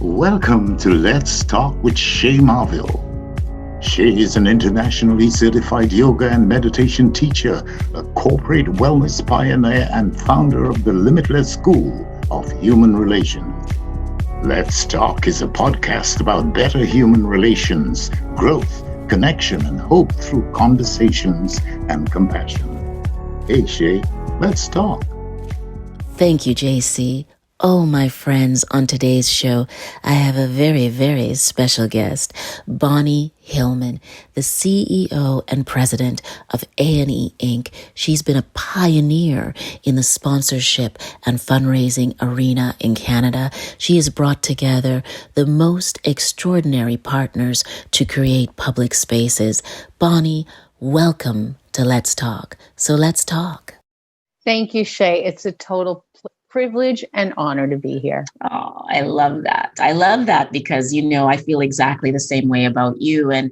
Welcome to Let's Talk with Shay Marville. Shay is an internationally certified yoga and meditation teacher, a corporate wellness pioneer, and founder of the Limitless School of Human Relations. Let's Talk is a podcast about better human relations, growth, connection, and hope through conversations and compassion. Hey, Shay, let's talk. Thank you, JC. Oh, my friends, on today's show, I have a very, very special guest, Bonnie Hillman, the CEO and president of A&E Inc. She's been a pioneer in the sponsorship and fundraising arena in Canada. She has brought together the most extraordinary partners to create public spaces. Bonnie, welcome to Let's Talk. So let's talk. Thank you, Shay. It's a total privilege and honor to be here. Oh, I love that. I love that because, I feel exactly the same way about you. And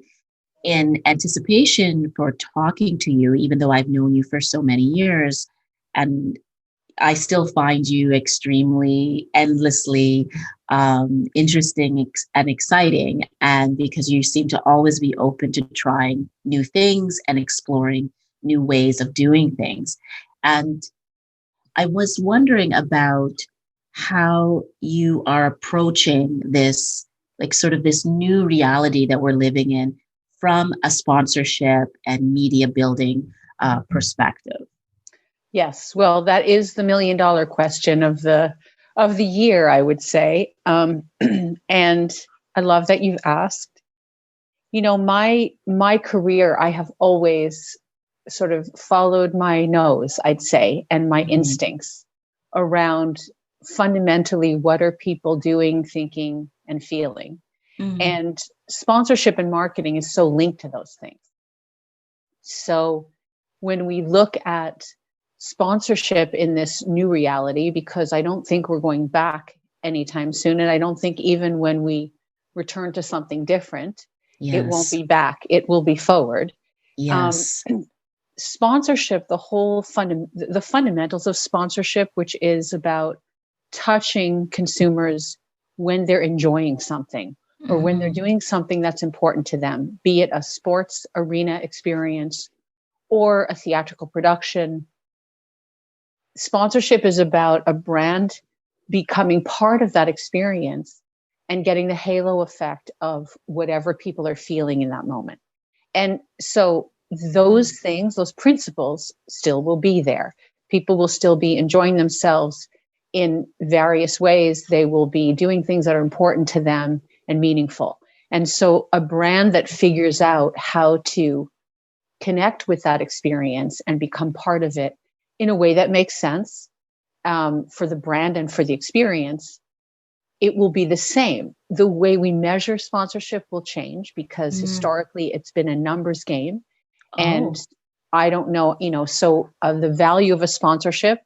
in anticipation for talking to you, even though I've known you for so many years, and I still find you extremely, endlessly interesting and exciting. And because you seem to always be open to trying new things and exploring new ways of doing things. And I was wondering about how you are approaching this, this new reality that we're living in from a sponsorship and media building perspective. Yes, well, that is the $1 million question of the year, I would say, and I love that you've asked. My career, I have always sort of followed my nose, I'd say, and my instincts around fundamentally what are people doing, thinking, and feeling. And sponsorship and marketing is so linked to those things. So when we look at sponsorship in this new reality, because I don't think we're going back anytime soon, and I don't think even when we return to something different, It won't be back, it will be forward. Yes. Sponsorship, the fundamentals of sponsorship, which is about touching consumers when they're enjoying something or when they're doing something that's important to them, be it a sports arena experience or a theatrical production. Sponsorship is about a brand becoming part of that experience and getting the halo effect of whatever people are feeling in that moment. And so those things, those principles still will be there. People will still be enjoying themselves in various ways. They will be doing things that are important to them and meaningful. And so a brand that figures out how to connect with that experience and become part of it in a way that makes sense for the brand and for the experience, it will be the same. The way we measure sponsorship will change because historically it's been a numbers game. And I don't know, so the value of a sponsorship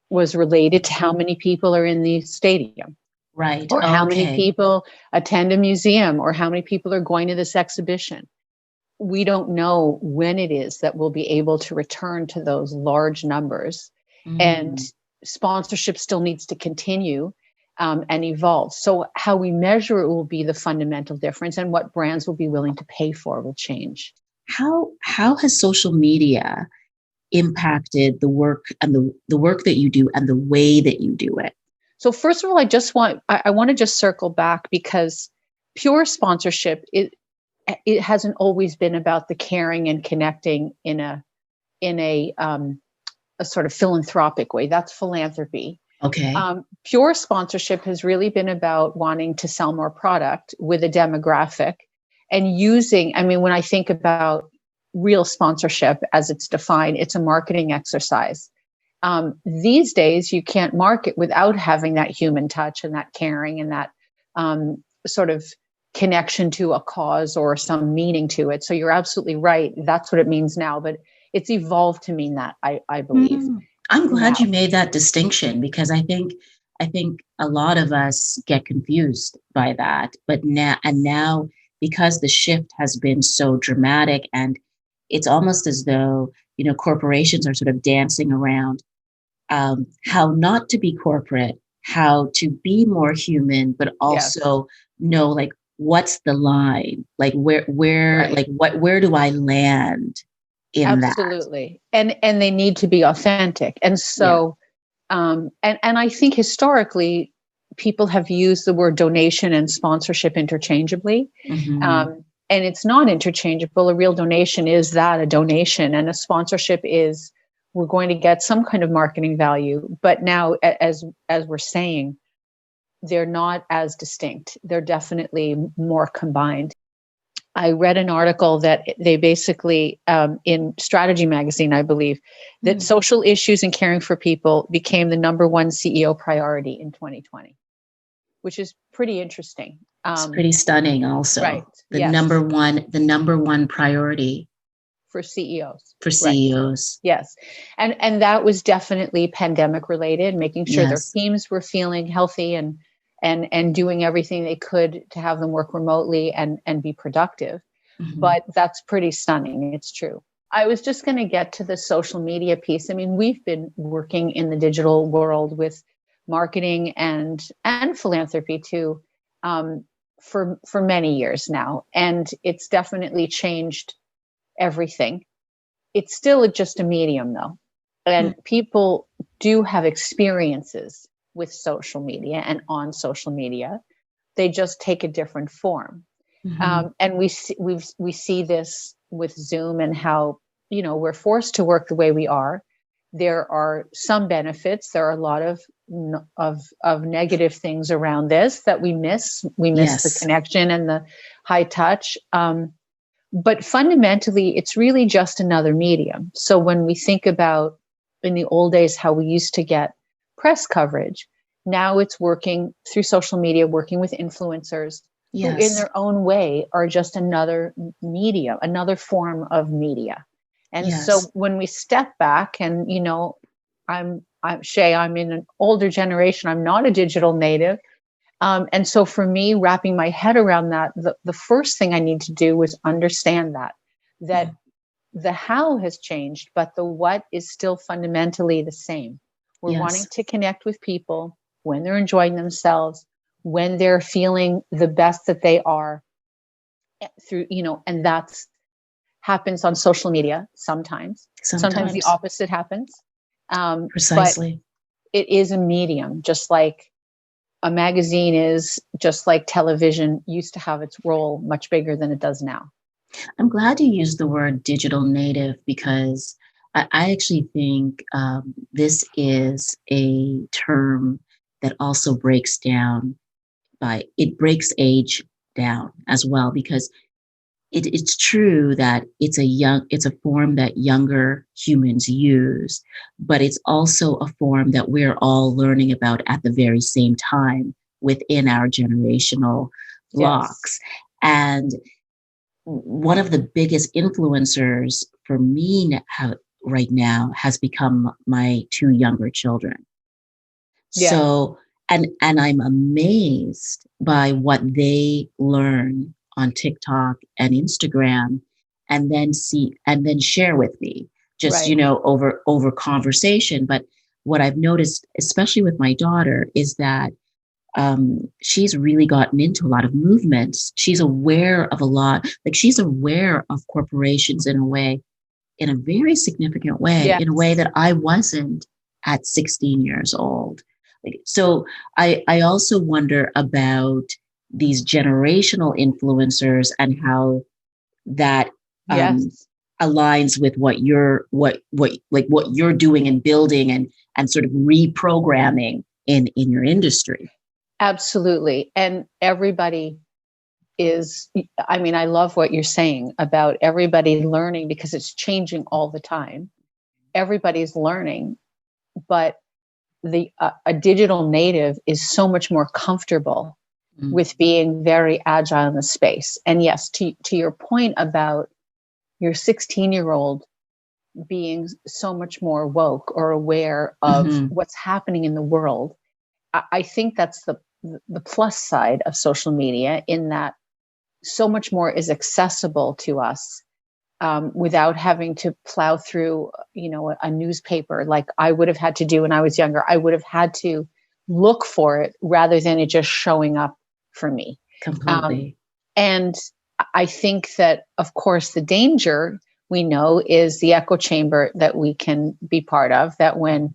was related to how many people are in the stadium. Right. Or how many people attend a museum or how many people are going to this exhibition. We don't know when it is that we'll be able to return to those large numbers. And sponsorship still needs to continue and evolve. So how we measure it will be the fundamental difference, and what brands will be willing to pay for will change. How has social media impacted the work and the work that you do and the way that you do it? So first of all, I want to just circle back because pure sponsorship, it hasn't always been about the caring and connecting in a sort of philanthropic way. That's philanthropy. Okay. Pure sponsorship has really been about wanting to sell more product with a demographic and when I think about real sponsorship as it's defined, it's a marketing exercise. These days, you can't market without having that human touch and that caring and that sort of connection to a cause or some meaning to it. So you're absolutely right. That's what it means now, but it's evolved to mean that, I believe. I'm glad you made that distinction because I think a lot of us get confused by that. But now because the shift has been so dramatic, and it's almost as though corporations are sort of dancing around how not to be corporate how to be more human, but Yes. also know like what's the line, like Right. like where do I land in that? Absolutely. And they need to be authentic. And Yeah. so and I think historically people have used the word donation and sponsorship interchangeably. Hmm. And it's not interchangeable. A real donation is that, a donation, and a sponsorship is we're going to get some kind of marketing value. But now, as we're saying, they're not as distinct. They're definitely more combined. I read an article that they basically, in Strategy Magazine, I believe, that Mm. social issues and caring for people became the number one CEO priority in 2020, which is pretty interesting. It's pretty stunning Right. also. Yes. The number one priority For CEOs. for Right. CEOs. Yes. And that was definitely pandemic related, making sure their Yes. teams were feeling healthy and doing everything they could to have them work remotely and be productive. Hmm. But that's pretty stunning. It's true. I was just going to get to the social media piece. I mean, we've been working in the digital world with marketing and philanthropy too, for many years now, and it's definitely changed everything. It's still just a medium though, and people do have experiences with social media and on social media. They just take a different form. Hmm. And we see this with Zoom and how, we're forced to work the way we are. There are some benefits. There are a lot of negative things around this that we miss. We miss the Yes. connection and the high touch. But fundamentally, it's really just another medium. So when we think about in the old days how we used to get press coverage, now it's working through social media, working with influencers who, in Yes. their own way, are just another media, another form of media. And so Yes. when we step back, and I'm Shay, I'm in an older generation. I'm not a digital native. And so for me, wrapping my head around that, the first thing I need to do was understand that the how has changed, but the what is still fundamentally the same. We're wanting Yes. to connect with people when they're enjoying themselves, when they're feeling the best that they are through, and that's happens on social media sometimes. Sometimes the Sometimes. opposite happens. But Precisely. it is a medium, just like a magazine is, just like television used to have its role much bigger than it does now. I'm glad you used the word digital native because I actually think this is a term that also breaks age down as well because it's true that it's a form that younger humans use, but it's also a form that we're all learning about at the very same time within our generational Yes. blocks. And one of the biggest influencers for me right now has become my two younger children. Yes. So, and I'm amazed by what they learn on TikTok and Instagram, and then share with me, just Right. over conversation. But what I've noticed, especially with my daughter, is that she's really gotten into a lot of movements. She's aware of a lot, like she's aware of corporations in a very significant way, in a way Yes. that I wasn't at 16 years old. Like, so I also wonder about these generational influencers and how that Yes. aligns with what you're doing and building and sort of reprogramming in your industry. Absolutely. And everybody is, I mean, I love what you're saying about everybody learning because it's changing all the time. Everybody's learning, but the a digital native is so much more comfortable Mm. with being very agile in the space. And yes, to your point about your 16-year-old being so much more woke or aware of Mm-hmm. what's happening in the world, I think that's the plus side of social media, in that so much more is accessible to us, without having to plow through, a newspaper like I would have had to do when I was younger. I would have had to look for it rather than it just showing up for me. Completely. And I think that, of course, the danger we know is the echo chamber that we can be part of, that when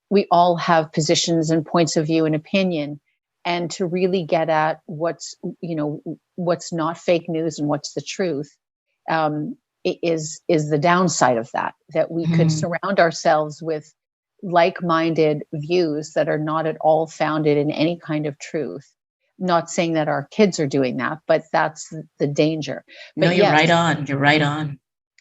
we all have positions and points of view and opinion, and to really get at what's not fake news and what's the truth, is the downside of that we could surround ourselves with like-minded views that are not at all founded in any kind of truth. Not saying that our kids are doing that, but that's the danger. But no, you're right on. You're right on.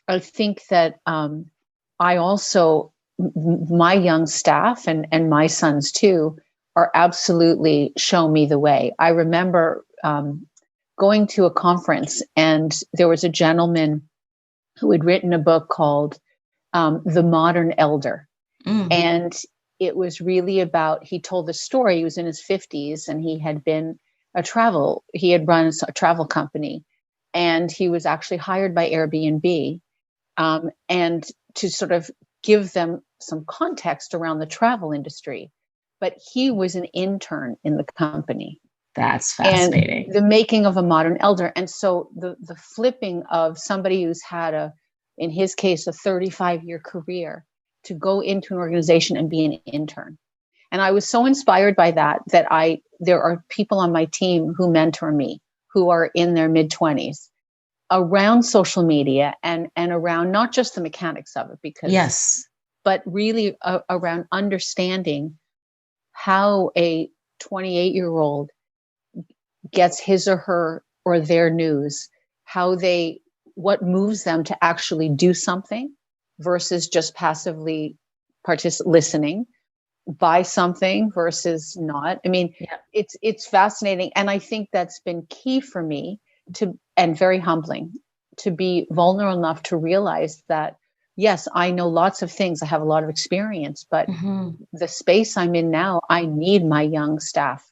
I think that I also, my young staff and my sons too, are absolutely show me the way. I remember going to a conference, and there was a gentleman who had written a book called The Modern Elder. And it was really about, he told the story, he was in his 50s and he had run a travel company, and he was actually hired by Airbnb, and to sort of give them some context around the travel industry. But he was an intern in the company. That's fascinating. And the making of a modern elder. And so the flipping of somebody who's had in his case, a 35-year career, to go into an organization and be an intern. And I was so inspired by that there are people on my team who mentor me, who are in their mid-20s, around social media and around not just the mechanics of it, but really around understanding how a 28-year-old gets his or her or their news, what moves them to actually do something versus just passively listening, buy something versus not. I mean, it's fascinating. And I think that's been key for me and very humbling, to be vulnerable enough to realize that, yes, I know lots of things. I have a lot of experience, but the space I'm in now, I need my young staff.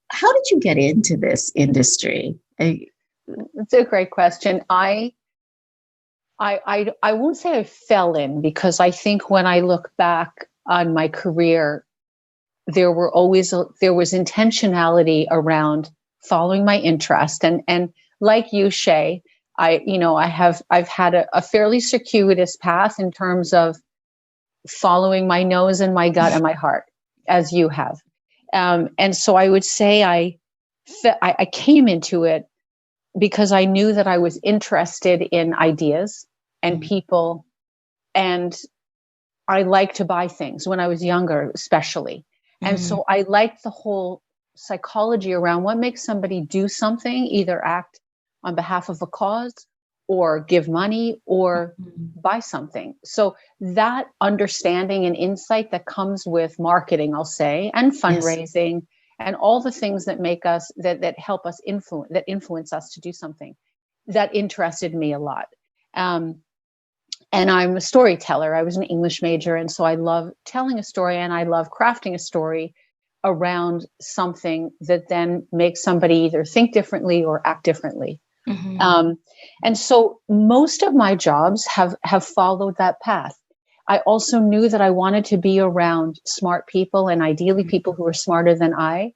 How did you get into this industry? It's a great question. I won't say I fell in, because I think when I look back on my career, there was intentionality around following my interest. And like you, Shay, I've had a fairly circuitous path in terms of following my nose and my gut and my heart, as you have. And so I would say I came into it because I knew that I was interested in ideas and people, and I liked to buy things when I was younger, especially. And so I liked the whole psychology around what makes somebody do something, either act on behalf of a cause or give money or buy something. So that understanding and insight that comes with marketing, I'll say, and fundraising, and all the things that make us, that help us influence us to do something, that interested me a lot. And I'm a storyteller. I was an English major. And so I love telling a story, and I love crafting a story around something that then makes somebody either think differently or act differently. And so most of my jobs have followed that path. I also knew that I wanted to be around smart people, and ideally people who are smarter than I,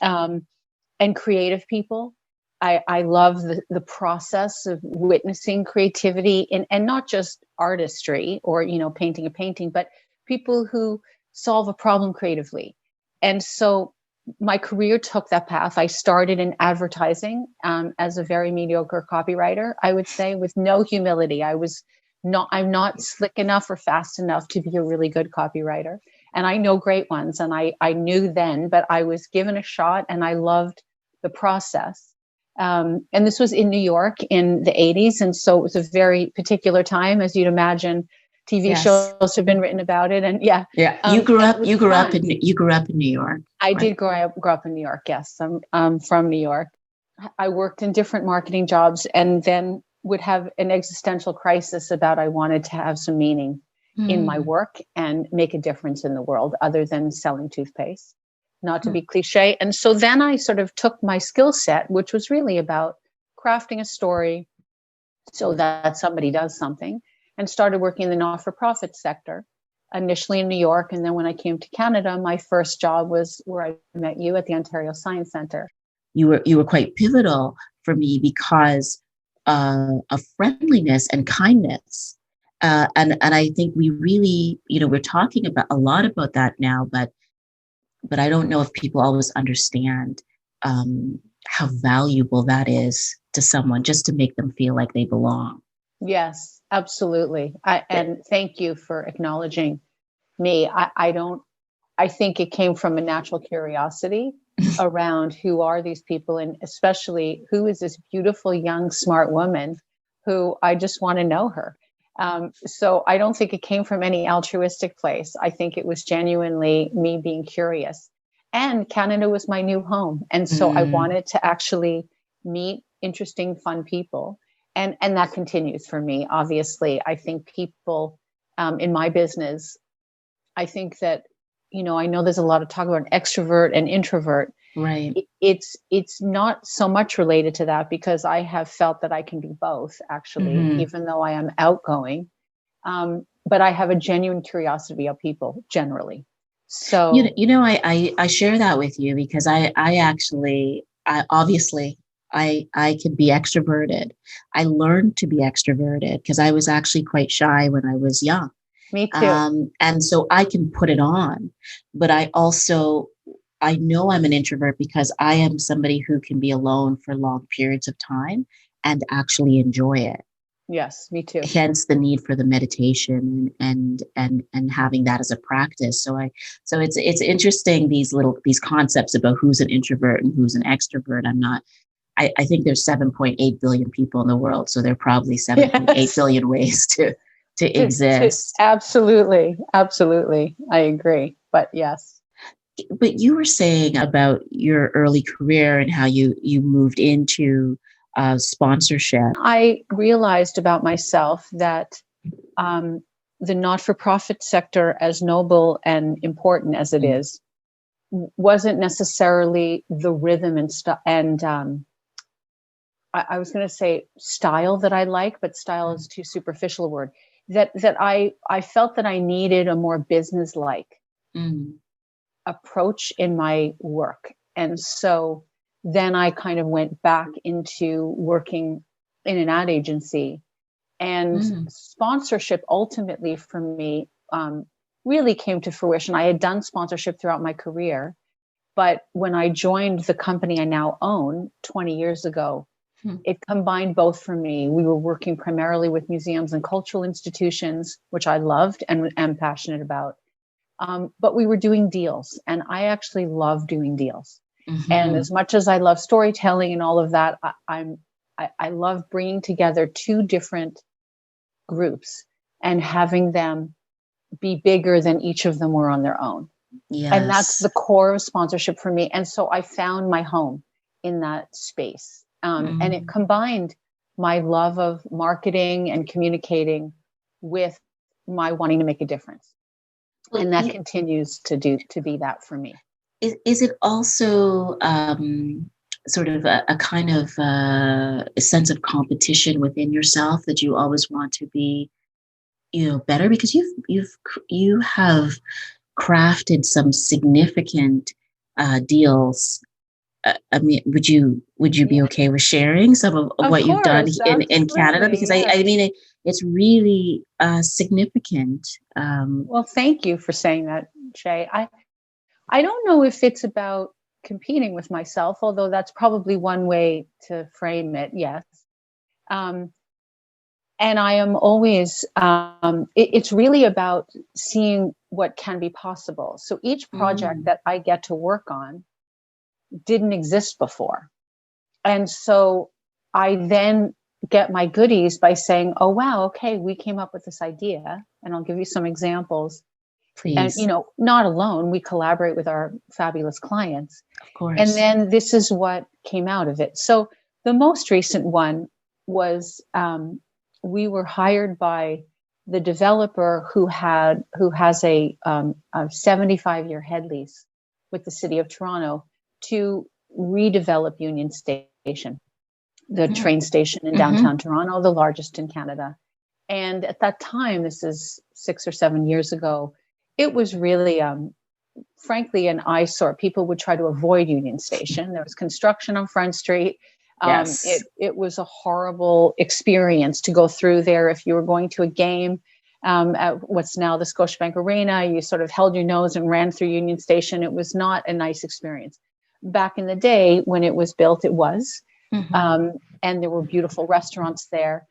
and creative people. I love the process of witnessing creativity and not just artistry or, painting a painting, but people who solve a problem creatively. And so my career took that path. I started in advertising as a very mediocre copywriter, I would say, with no humility. I'm not slick enough or fast enough to be a really good copywriter. And I know great ones, and I knew then, but I was given a shot, and I loved the process. And this was in New York in the 80s. And so it was a very particular time, as you'd imagine. TV shows have been written about it. And you grew up in New York. I did grow up in New York. Yes. I'm from New York. I worked in different marketing jobs, and then would have an existential crisis about I wanted to have some meaning in my work and make a difference in the world other than selling toothpaste, not to be cliche. And so then I sort of took my skill set, which was really about crafting a story so that somebody does something, and started working in the not-for-profit sector. initially in New York. And then when I came to Canada, my first job was where I met you at the Ontario Science Center. You were quite pivotal for me because of friendliness and kindness. And I think we really, we're talking about a lot about that now, but I don't know if people always understand how valuable that is to someone, just to make them feel like they belong. Yes, absolutely. And thank you for acknowledging me. I think it came from a natural curiosity around who are these people, and especially who is this beautiful, young, smart woman who I just want to know her. So I don't think it came from any altruistic place. I think it was genuinely me being curious. And Canada was my new home. And so I wanted to actually meet interesting, fun people. And that continues for me. Obviously, I think people in my business, I think that, I know there's a lot of talk about an extrovert and introvert. Right. It's not so much related to that, because I have felt that I can be both, actually, even though I am outgoing. But I have a genuine curiosity of people generally. So, I share that with you because I obviously can be extroverted. I learned to be extroverted because I was actually quite shy when I was young. Me too. And so I can put it on, but I know I'm an introvert because I am somebody who can be alone for long periods of time and actually enjoy it. Yes, me too. Hence the need for the meditation and having that as a practice. So it's interesting, these concepts about who's an introvert and who's an extrovert. I think there's 7.8 billion people in the world, so there are probably 7.8 billion ways to exist. Absolutely. I agree. But yes. But you were saying about your early career and how you moved into sponsorship. I realized about myself that the not-for-profit sector, as noble and important as it is, wasn't necessarily the rhythm and I was going to say style that I like, but style is too superficial a word. That I felt that I needed a more business-like approach in my work. And so then I kind of went back into working in an ad agency, and sponsorship ultimately for me really came to fruition. I had done sponsorship throughout my career, but when I joined the company I now own 20 years ago, it combined both for me. We were working primarily with museums and cultural institutions, which I loved and am passionate about. But we were doing deals, and I actually love doing deals. And as much as I love storytelling and all of that, I love bringing together two different groups and having them be bigger than each of them were on their own. Yes. And that's the core of sponsorship for me. And so I found my home in that space. And it combined my love of marketing and communicating with my wanting to make a difference. And that continues to be that for me. Is it also sort of a kind of a sense of competition within yourself that you always want to be, better? Because you have crafted some significant deals. I mean, would you be okay with sharing some of what you've done in Canada? Because I mean, it's really significant. Well, thank you for saying that, Shay. I don't know if it's about competing with myself, although that's probably one way to frame it. Yes. And I am always, it's really about seeing what can be possible. So each project that I get to work on didn't exist before. And so I then get my goodies by saying, oh, wow, okay, we came up with this idea. And I'll give you some examples. Please. And, not alone, we collaborate with our fabulous clients. Of course. And then this is what came out of it. So the most recent one was we were hired by the developer who has a 75-year head lease with the city of Toronto to redevelop Union Station, the train station in downtown Toronto, the largest in Canada. And at that time, this is 6 or 7 years ago, it was really, frankly, an eyesore. People would try to avoid Union Station. There was construction on Front Street. Yes. It was a horrible experience to go through there. If you were going to a game at what's now the Scotiabank Arena, you sort of held your nose and ran through Union Station. It was not a nice experience. Back in the day when it was built, it was, and there were beautiful restaurants there.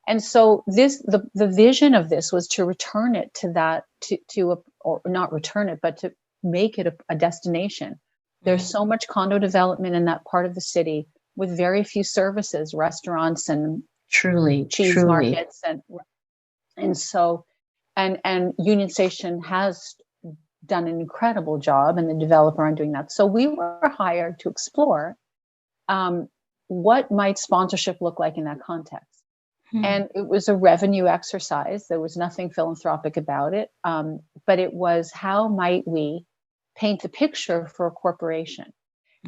And so the vision of this was to return it to that, or not return it, but to make it a destination. There's so much condo development in that part of the city with very few services, restaurants and cheese markets. And so, and Union Station has done an incredible job, and the developer on doing that. So we were hired to explore what might sponsorship look like in that context. And it was a revenue exercise. There was nothing philanthropic about it. But it was, how might we paint the picture for a corporation?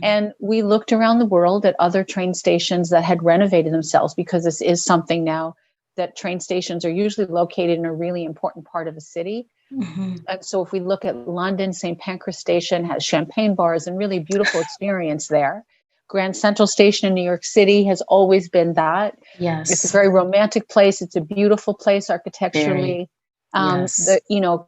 And we looked around the world at other train stations that had renovated themselves, because this is something now that train stations are usually located in a really important part of a city. And so if we look at London, St. Pancras Station has champagne bars and really beautiful experience there. Grand Central Station in New York City has always been that. Yes. It's a very romantic place. It's a beautiful place architecturally.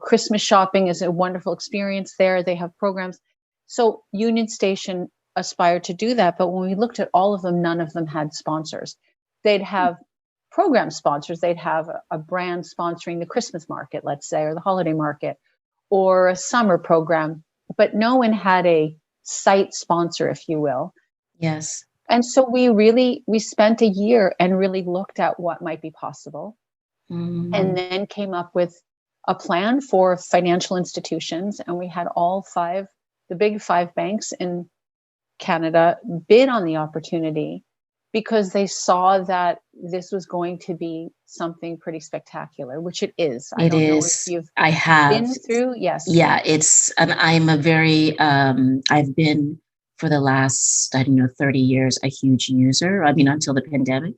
Christmas shopping is a wonderful experience there. They have programs. So Union Station aspired to do that. But when we looked at all of them, none of them had sponsors. They'd have program sponsors. They'd have a brand sponsoring the Christmas market, let's say, or the holiday market, or a summer program. But no one had a site sponsor, if you will. Yes. And so we spent a year and really looked at what might be possible, and then came up with a plan for financial institutions. And we had the big 5 banks in Canada bid on the opportunity, because they saw that this was going to be something pretty spectacular, which it is. I don't know if you've been through. Yes. Yeah, and I'm a very, I've been for the last, 30 years, a huge user. I mean, until the pandemic,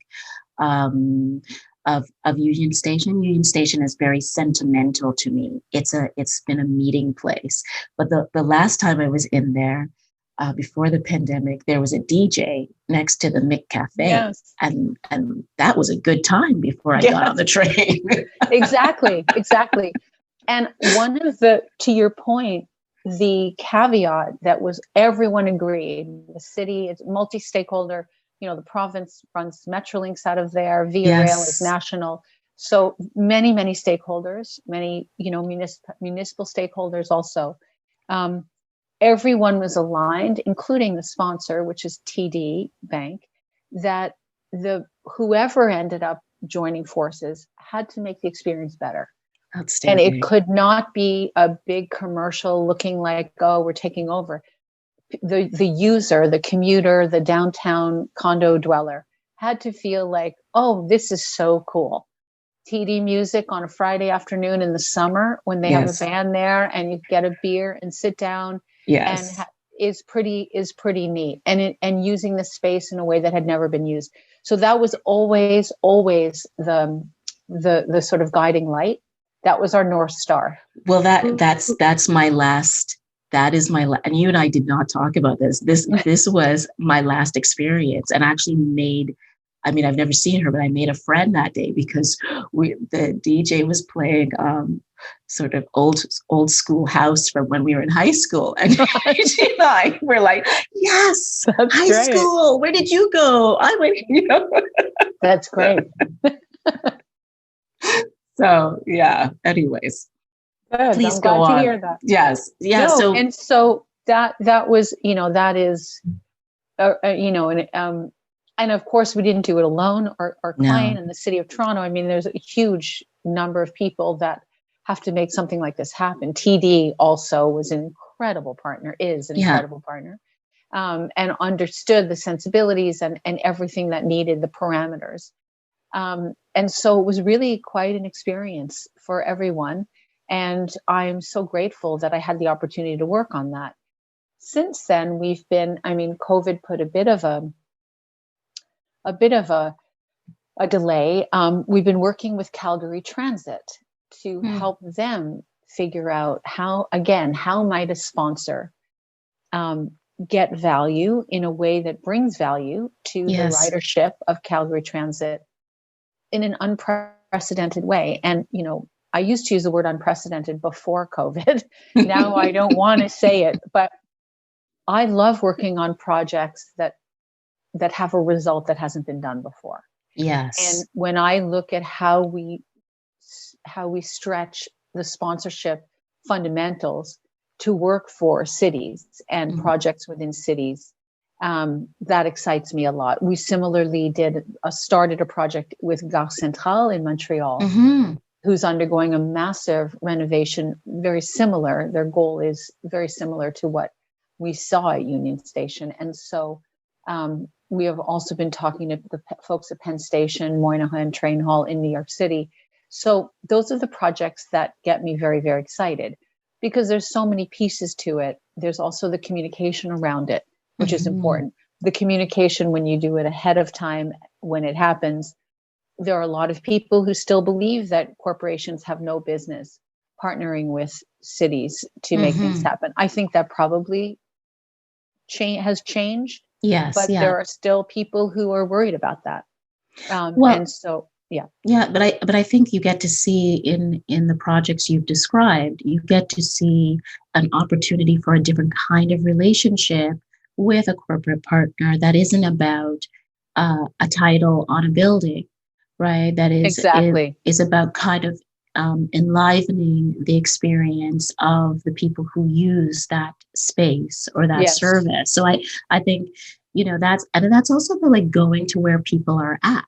of Union Station. Union Station is very sentimental to me. It's been a meeting place. But the last time I was in there, before the pandemic, there was a DJ next to the Mick Cafe, and that was a good time before I got on the train. Exactly. And to your point, the caveat that was, everyone agreed, the city, it's multi-stakeholder, the province runs Metrolinx out of there, Via Rail is national. So many, many stakeholders, many, municipal stakeholders also. Everyone was aligned, including the sponsor, which is TD Bank, that whoever ended up joining forces had to make the experience better. And it could not be a big commercial looking like, oh, we're taking over. The user, the commuter, the downtown condo dweller had to feel like, oh, this is so cool. TD music on a Friday afternoon in the summer when they have a band there, and you get a beer and sit down. And is pretty neat, and using the space in a way that had never been used. So that was always the sort of guiding light. That was our North Star. Well, that's my last. That is my and you and I did not talk about this. This was my last experience, and actually made. I mean, I've never seen her, but I made a friend that day, because the DJ was playing sort of old school house from when we were in high school, and she and I were like, "Yes, that's high great. School. Where did you go?" I went, That's great. So yeah. Anyways, good. Please I'm go glad on. to hear that. Yes. Yeah. No, so that was, that is, and of course we didn't do it alone. Our client in the city of Toronto. I mean, there's a huge number of people that have to make something like this happen. TD also was an incredible partner, is an incredible partner, and understood the sensibilities and everything that needed, the parameters. And so it was really quite an experience for everyone. And I'm so grateful that I had the opportunity to work on that. Since then, COVID put a bit of a delay. We've been working with Calgary Transit to help them figure out how might a sponsor get value in a way that brings value to the Yes. ridership of Calgary Transit in an unprecedented way. And, I used to use the word unprecedented before COVID. Now I don't want to say it, but I love working on projects that have a result that hasn't been done before. Yes. And when I look at how we stretch the sponsorship fundamentals to work for cities and projects within cities, that excites me a lot. We similarly started a project with Gare Centrale in Montreal, who's undergoing a massive renovation, very similar. Their goal is very similar to what we saw at Union Station. And so we have also been talking to the folks at Penn Station, Moynihan Train Hall in New York City. So those are the projects that get me very, very excited because there's so many pieces to it. There's also the communication around it, which is important. The communication when you do it ahead of time, when it happens. There are a lot of people who still believe that corporations have no business partnering with cities to make things happen. I think that probably has changed. Yes. But there are still people who are worried about that. And so, yeah. Yeah, but I think you get to see in the projects you've described, you get to see an opportunity for a different kind of relationship with a corporate partner that isn't about a title on a building, right? That is about kind of enlivening the experience of the people who use that space or that service. So I think, that's also the, like, going to where people are at.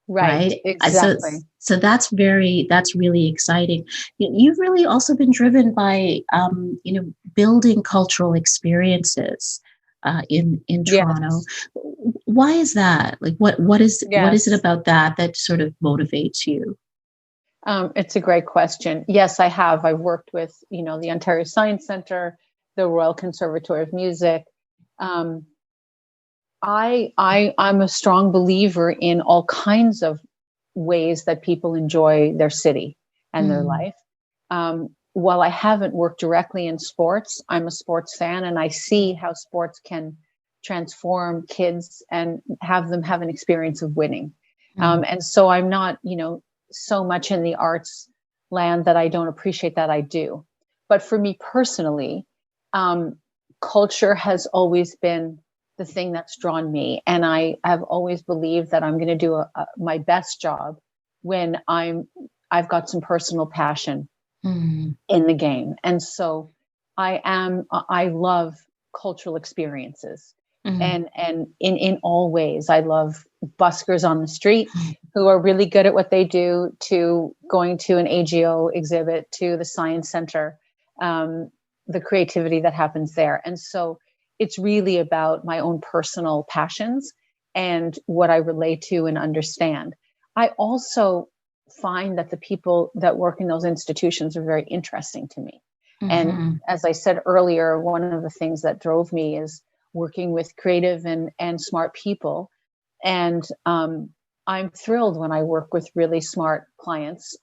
Right. Exactly. So that's really exciting. You've really also been driven by, building cultural experiences in Toronto. Why is that? Like, what is it about that sort of motivates you? It's a great question. Yes, I have. I've worked with, the Ontario Science Centre, the Royal Conservatoire of Music. I'm a strong believer in all kinds of ways that people enjoy their city and their life. While I haven't worked directly in sports, I'm a sports fan and I see how sports can transform kids and have them have an experience of winning. And so I'm not, so much in the arts land that I don't appreciate that I do. But for me personally, culture has always been the thing that's drawn me. And I have always believed that I'm going to do my best job when I've got some personal passion in the game. And so I love cultural experiences. And in all ways, I love buskers on the street who are really good at what they do, to going to an AGO exhibit, to the Science Center, the creativity that happens there. And so it's really about my own personal passions and what I relate to and understand. I also find that the people that work in those institutions are very interesting to me. And as I said earlier, one of the things that drove me is working with creative and smart people. And I'm thrilled when I work with really smart clients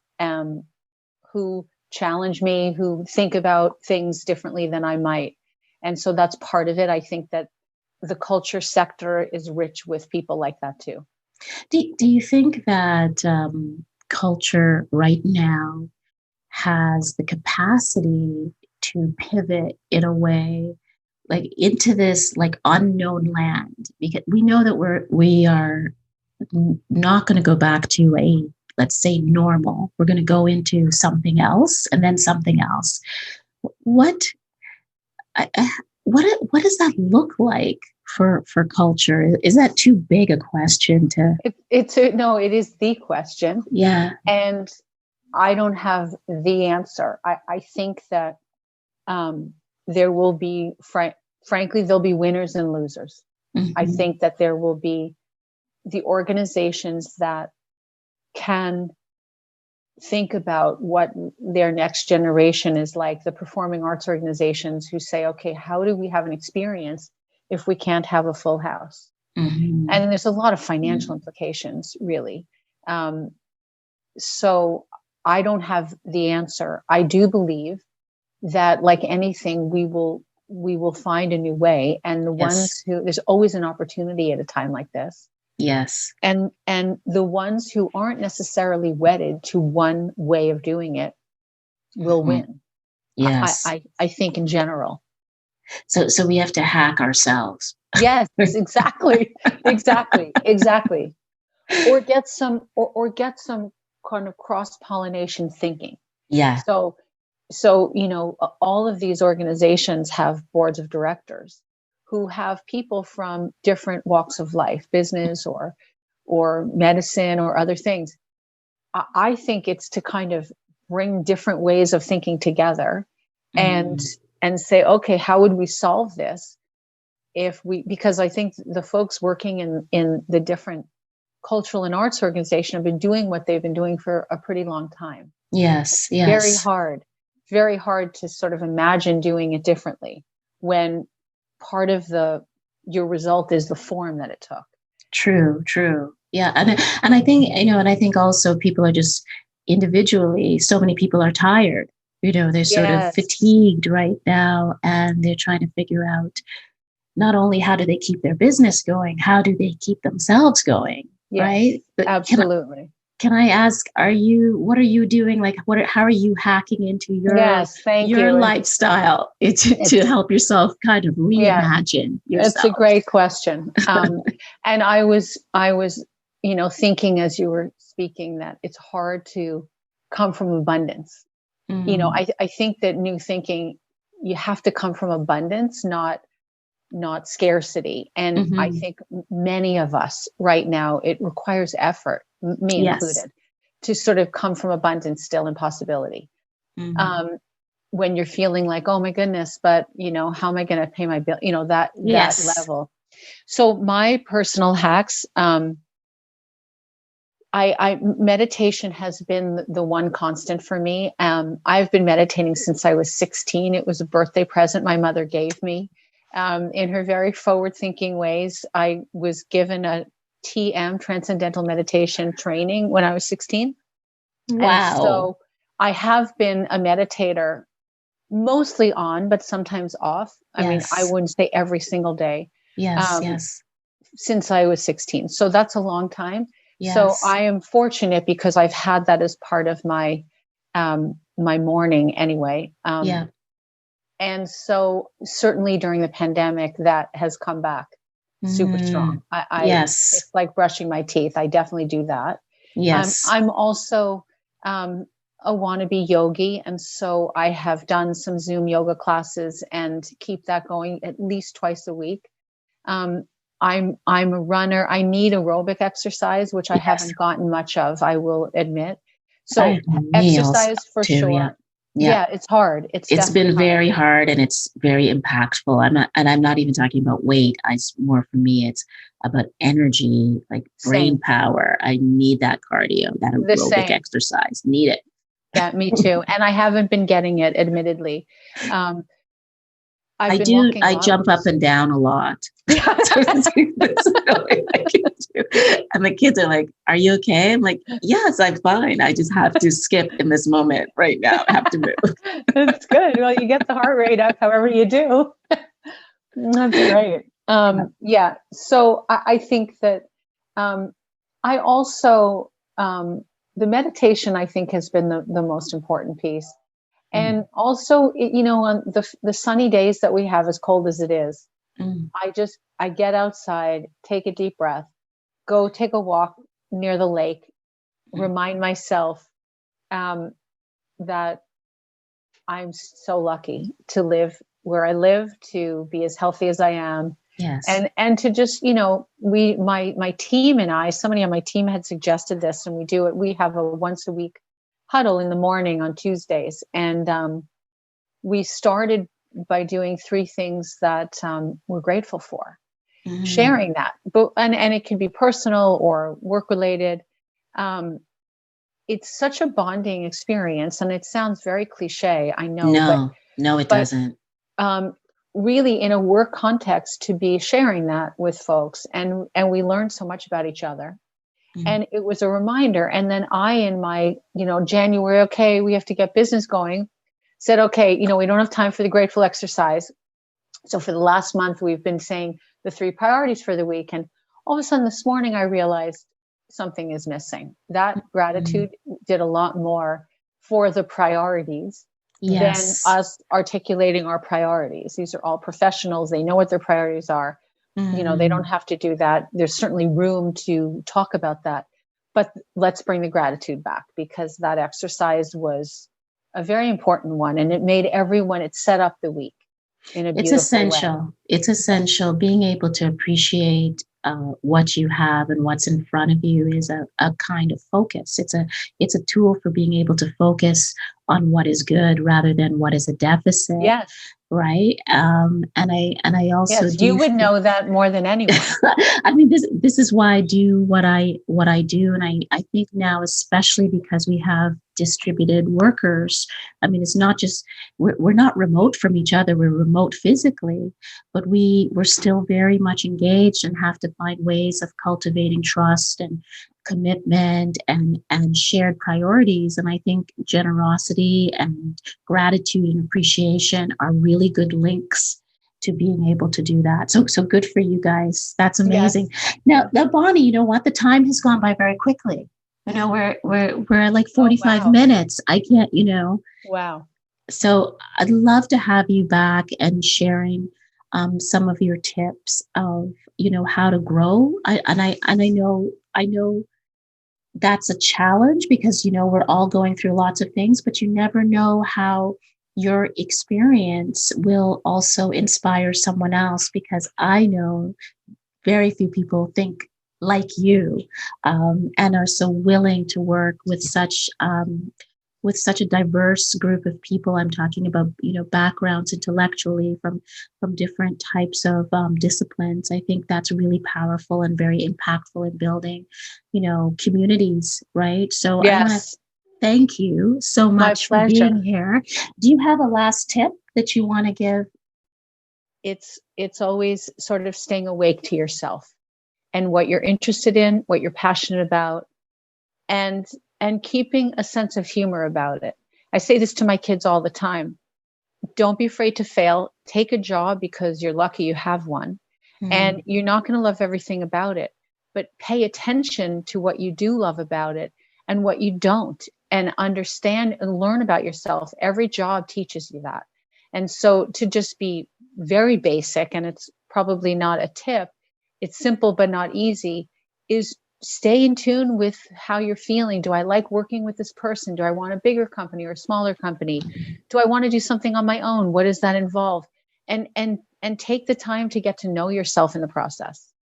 who challenge me, who think about things differently than I might. And so that's part of it. I think that the culture sector is rich with people like that too. Do you think that culture right now has the capacity to pivot in a way, like, into this, like, unknown land? Because we know that we are not going to go back to a, let's say, normal. We're going to go into something else and then something else. What does that look like for culture? Is that too big a question to? No, it is the question. Yeah. And I don't have the answer. I think that there will be, frankly, there'll be winners and losers. I think that there will be the organizations that can think about what their next generation is like, the performing arts organizations who say, okay, how do we have an experience if we can't have a full house? And there's a lot of financial implications, really. So I don't have the answer. I do believe that, like anything, we will find a new way. And the ones Yes. who, there's always an opportunity at a time like this. Yes. And the ones who aren't necessarily wedded to one way of doing it will win. Yes. I think in general. So we have to hack ourselves. Yes, exactly. Exactly. Or get some kind of cross-pollination thinking. Yeah. So, all of these organizations have boards of directors who have people from different walks of life, business or medicine or other things. I think it's to kind of bring different ways of thinking together and say, okay, how would we solve this because I think the folks working in the different cultural and arts organization have been doing what they've been doing for a pretty long time. Yes. Very hard to sort of imagine doing it differently when part of your result is the form that it took. True. Yeah. And I think, and I think also people are just individually, so many people are tired. They're sort of fatigued right now, and they're trying to figure out not only how do they keep their business going, how do they keep themselves going? Yes, right? But absolutely. Can I ask, what are you doing? Like, how are you hacking into your lifestyle to help yourself kind of reimagine yourself? It's a great question. And I was, thinking as you were speaking that it's hard to come from abundance. I think that new thinking, you have to come from abundance, not scarcity. And I think many of us right now, it requires effort, me included, to sort of come from abundance still in possibility. When you're feeling like, oh my goodness, but how am I going to pay my bill? That level. So my personal hacks, meditation has been the one constant for me. I've been meditating since I was 16. It was a birthday present my mother gave me. In her very forward-thinking ways, I was given a TM, Transcendental Meditation training when I was 16. Wow. And so I have been a meditator, mostly on, but sometimes off. I mean, I wouldn't say every single day. Yes. Since I was 16. So that's a long time. Yes. So I am fortunate because I've had that as part of my my morning anyway. And so certainly during the pandemic, that has come back super strong. It's like brushing my teeth. I definitely do that. Yes. I'm also a wannabe yogi. And so I have done some Zoom yoga classes and keep that going at least twice a week. I'm a runner. I need aerobic exercise, which I haven't gotten much of, I will admit. So exercise for sure. Yeah, it's hard. It's been very hard, and it's very impactful. I'm not even talking about weight. It's more for me, it's about energy, like brain power. I need that cardio, that aerobic exercise. Need it. Yeah, me too. And I haven't been getting it, admittedly. I jump up and down a lot. And the kids are like, "Are you okay?" I'm like, "Yes, I'm fine. I just have to skip in this moment right now. I have to move." That's good. Well, you get the heart rate up however you do. That's great. So I think that I also, the meditation, I think, has been the most important piece. And also, on the sunny days that we have, as cold as it is, I get outside, take a deep breath, go take a walk near the lake, remind myself that I'm so lucky to live where I live, to be as healthy as I am. Yes. And to just, my team and I, somebody on my team had suggested this, and we do it. We have a once a week huddle in the morning on Tuesdays. And we started by doing 3 things that we're grateful for, sharing that. And it can be personal or work related. It's such a bonding experience, and it sounds very cliche, I know. No, it doesn't. Really, in a work context, to be sharing that with folks, and we learn so much about each other. And it was a reminder. And then I, in my, January, okay, we have to get business going, said, okay, we don't have time for the grateful exercise. So for the last month, we've been saying the 3 priorities for the week. And all of a sudden this morning, I realized something is missing. That gratitude did a lot more for the priorities than us articulating our priorities. These are all professionals. They know what their priorities are. They don't have to do that. There's certainly room to talk about that. But let's bring the gratitude back, because that exercise was a very important one. And it made it set up the week in a beautiful way. It's essential. Being able to appreciate what you have and what's in front of you is a kind of focus. It's a tool for being able to focus on what is good rather than what is a deficit. Yes. Right. And I also you would know that more than anyone. I mean, this is why I do what I do. And I think now, especially because we have distributed workers, I mean, it's not just, we're not remote from each other. We're remote physically, but we're still very much engaged and have to find ways of cultivating trust and commitment and shared priorities. And I think generosity and gratitude and appreciation are really good links to being able to do that. So good for you guys. That's amazing. Yes. Now, Bonnie, you know what? The time has gone by very quickly. We're like 45 minutes. I can't, Wow. So I'd love to have you back and sharing some of your tips of, how to grow. I know that's a challenge because, we're all going through lots of things, but you never know how your experience will also inspire someone else, because I know very few people think like you and are so willing to work with such a diverse group of people. I'm talking about, backgrounds intellectually from different types of disciplines. I think that's really powerful and very impactful in building, communities, right? So yes. I want to thank you so much for being here. Do you have a last tip that you want to give? It's always sort of staying awake to yourself and what you're interested in, what you're passionate about, and keeping a sense of humor about it. I say this to my kids all the time. Don't be afraid to fail. Take a job because you're lucky you have one. And you're not going to love everything about it, but pay attention to what you do love about it and what you don't, and understand and learn about yourself. Every job teaches you that. And so to just be very basic, and it's probably not a tip, it's simple but not easy, is stay in tune with how you're feeling. Do I like working with this person? Do I want a bigger company or a smaller company? Do I want to do something on my own? What does that involve? And take the time to get to know yourself in the process.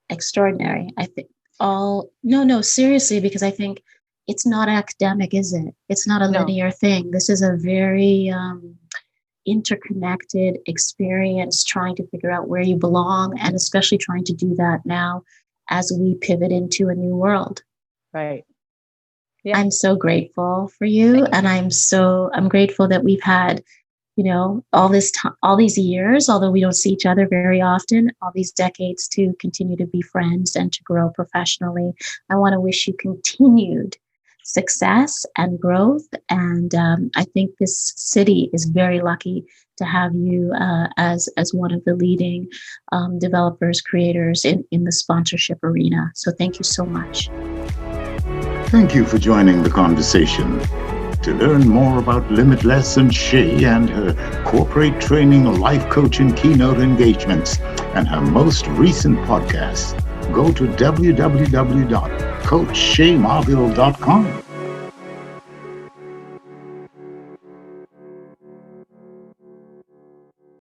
Extraordinary. I think no, seriously, because I think it's not academic, is it? It's not a linear thing. This is a very interconnected experience, trying to figure out where you belong, and especially trying to do that now as we pivot into a new world. Right. Yeah. I'm so grateful for you, and I'm grateful that we've had, all these years, although we don't see each other very often, all these decades, to continue to be friends and to grow professionally. I want to wish you continued success and growth. And I think this city is very lucky to have you as one of the leading developers, creators in the sponsorship arena. So thank you so much. Thank you for joining the conversation. To learn more about Limitless and Shay and her corporate training, life coaching, keynote engagements, and her most recent podcast, go to www.coachshaymarville.com.